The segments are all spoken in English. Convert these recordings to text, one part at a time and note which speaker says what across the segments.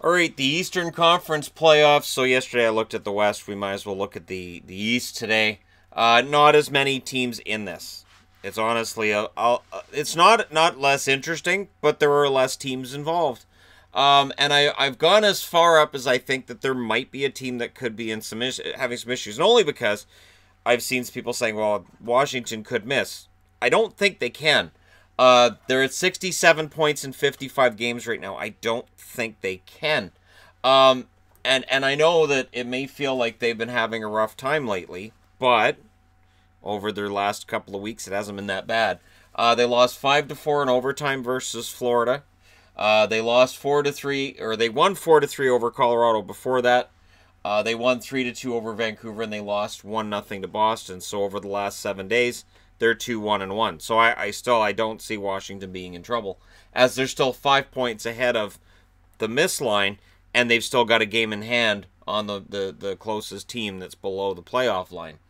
Speaker 1: All right, the Eastern Conference playoffs. So yesterday I looked at the West. We might as well look at the East today. Not as many teams in this. It's honestly it's not less interesting, but there are less teams involved. And I've gone as far up as I think that there might be a team that could be in having some issues, and only because I've seen people saying, "Well, Washington could miss." I don't think they can. They're at 67 points in 55 games right now. I don't think they can. And I know that it may feel like they've been having a rough time lately, but over their last couple of weeks, it hasn't been that bad. They lost 5-4 in overtime versus Florida. They lost 4-3, or they won 4-3 over Colorado before that. They won 3-2 over Vancouver, and they lost 1-0 to Boston. So over the last 7 days, they're 2-1-1. So I don't see Washington being in trouble, as they're still 5 points ahead of the miss line, and they've still got a game in hand on the closest team that's below the playoff line.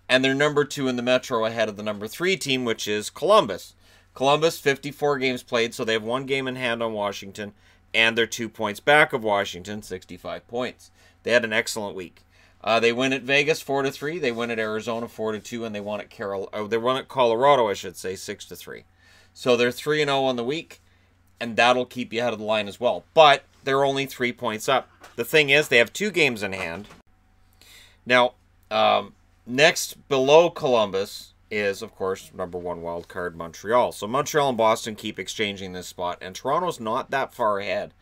Speaker 1: And they're number 2 in the Metro ahead of the number 3 team, which is Columbus. Columbus, 54 games played, so they have 1 game in hand on Washington, and they're 2 points back of Washington, 65 points. They had an excellent week. They win at Vegas 4-3. They win at Arizona 4-2, and they won at Colorado, I should say, 6-3. So they're 3-0 on the week, and that'll keep you out of the line as well. But they're only 3 points up. The thing is, they have 2 games in hand. Now, next below Columbus is, of course, number 1 wild card Montreal. So Montreal and Boston keep exchanging this spot, and Toronto's not that far ahead.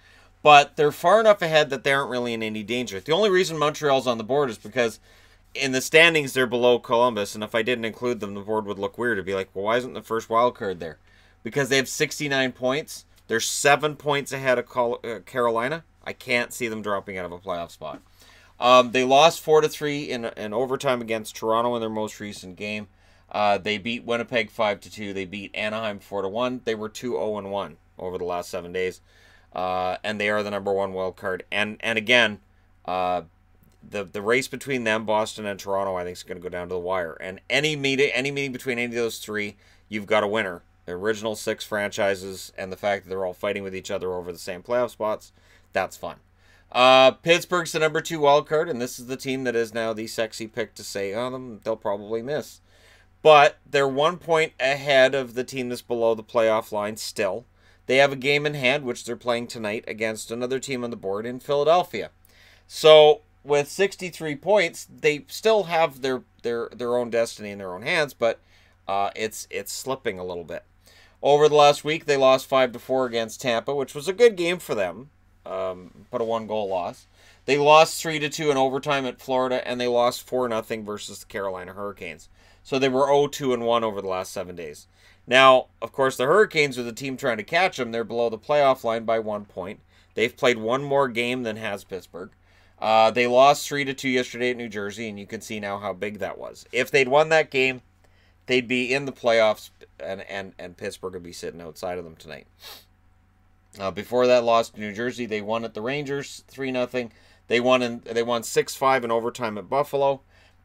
Speaker 1: But they're far enough ahead that they aren't really in any danger. The only reason Montreal's on the board is because in the standings they're below Columbus, and if I didn't include them, the board would look weird. It'd be like, well, why isn't the first wild card there? Because they have 69 points. They're 7 points ahead of Carolina. I can't see them dropping out of a playoff spot. They lost 4-3 in overtime against Toronto in their most recent game. They beat Winnipeg 5-2. They beat Anaheim 4-1. They were 2-0-1 over the last 7 days. And they are the number 1 wild card. And again, the race between them, Boston and Toronto, I think is going to go down to the wire. And any meeting between any of those 3, you've got a winner. The original 6 franchises, and the fact that they're all fighting with each other over the same playoff spots, that's fun. Pittsburgh's the number 2 wild card, and this is the team that is now the sexy pick to say, oh, they'll probably miss. But they're 1 point ahead of the team that's below the playoff line still. They have a game in hand, which they're playing tonight against another team on the board in Philadelphia. So with 63 points, they still have their own destiny in their own hands, but it's slipping a little bit. Over the last week, they lost 5-4 against Tampa, which was a good game for them, but a 1-goal loss. They lost 3-2 in overtime at Florida, and they lost 4-0 versus the Carolina Hurricanes. So they were 0-2-1 over the last 7 days. Now, of course, the Hurricanes are the team trying to catch them. They're below the playoff line by 1 point. They've played 1 more game than has Pittsburgh. They lost 3-2 yesterday at New Jersey, and you can see now how big that was. If they'd won that game, they'd be in the playoffs, and Pittsburgh would be sitting outside of them tonight. Before that loss to New Jersey, they won at the Rangers 3-0. They won 6-5 in overtime at Buffalo,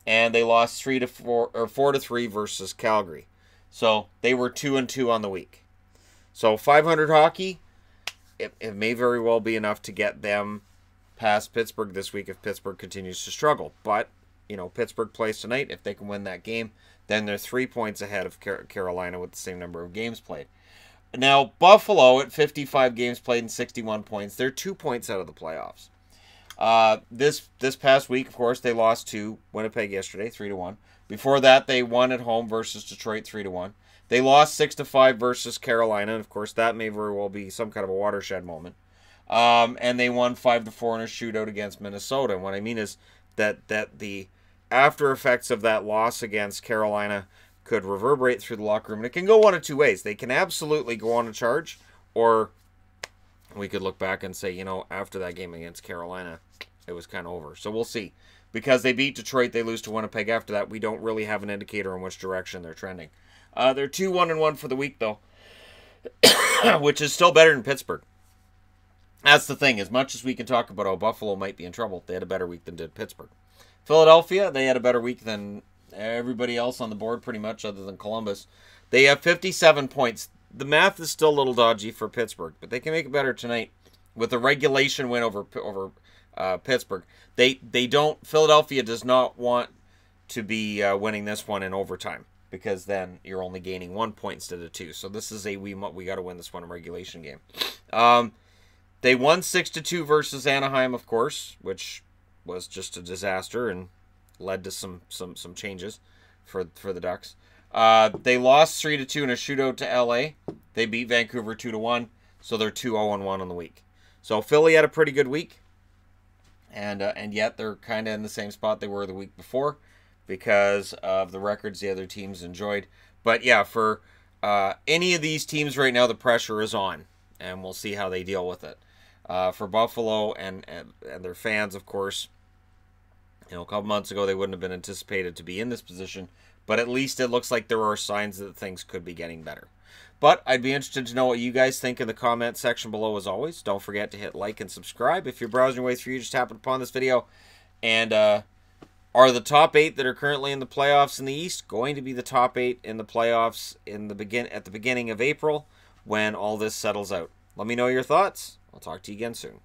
Speaker 1: and they lost 4-3 versus Calgary. So they were 2-2 on the week. So 500 hockey, it may very well be enough to get them past Pittsburgh this week if Pittsburgh continues to struggle. But, Pittsburgh plays tonight. If they can win that game, then they're 3 points ahead of Carolina with the same number of games played. Now, Buffalo at 55 games played and 61 points. They're 2 points out of the playoffs. This past week, of course, they lost to Winnipeg yesterday, 3-1. Before that, they won at home versus Detroit, 3-1. They lost 6-5 versus Carolina, and of course, that may very well be some kind of a watershed moment. And they won 5-4 in a shootout against Minnesota. And what I mean is that the after effects of that loss against Carolina could reverberate through the locker room. And it can go one of 2 ways. They can absolutely go on a charge, or we could look back and say, after that game against Carolina, it was kind of over. So we'll see. Because they beat Detroit, they lose to Winnipeg after that. We don't really have an indicator in which direction they're trending. They're 2-1-1 for the week, though, which is still better than Pittsburgh. That's the thing. As much as we can talk about how Buffalo might be in trouble, they had a better week than did Pittsburgh. Philadelphia, they had a better week than everybody else on the board, pretty much, other than Columbus. They have 57 points. The math is still a little dodgy for Pittsburgh, but they can make it better tonight with a regulation win over Pittsburgh. Philadelphia does not want to be winning this one in overtime, because then you're only gaining 1 point instead of 2. So this is we got to win this one in regulation game. They won 6-2 versus Anaheim, of course, which was just a disaster and led to some changes for the Ducks. They lost 3-2 in a shootout to LA. They beat Vancouver 2-1, so they're 2-0-1 on the week. So Philly had a pretty good week, and yet they're kind of in the same spot they were the week before because of the records the other teams enjoyed. But yeah, for any of these teams right now, the pressure is on, and we'll see how they deal with it. For Buffalo and their fans, of course, a couple months ago they wouldn't have been anticipated to be in this position, but at least it looks like there are signs that things could be getting better. But I'd be interested to know what you guys think in the comment section below as always. Don't forget to hit like and subscribe. If you're browsing your way through, you just happened upon this video. And are the top 8 that are currently in the playoffs in the East going to be the top 8 in the playoffs at the beginning of April when all this settles out? Let me know your thoughts. I'll talk to you again soon.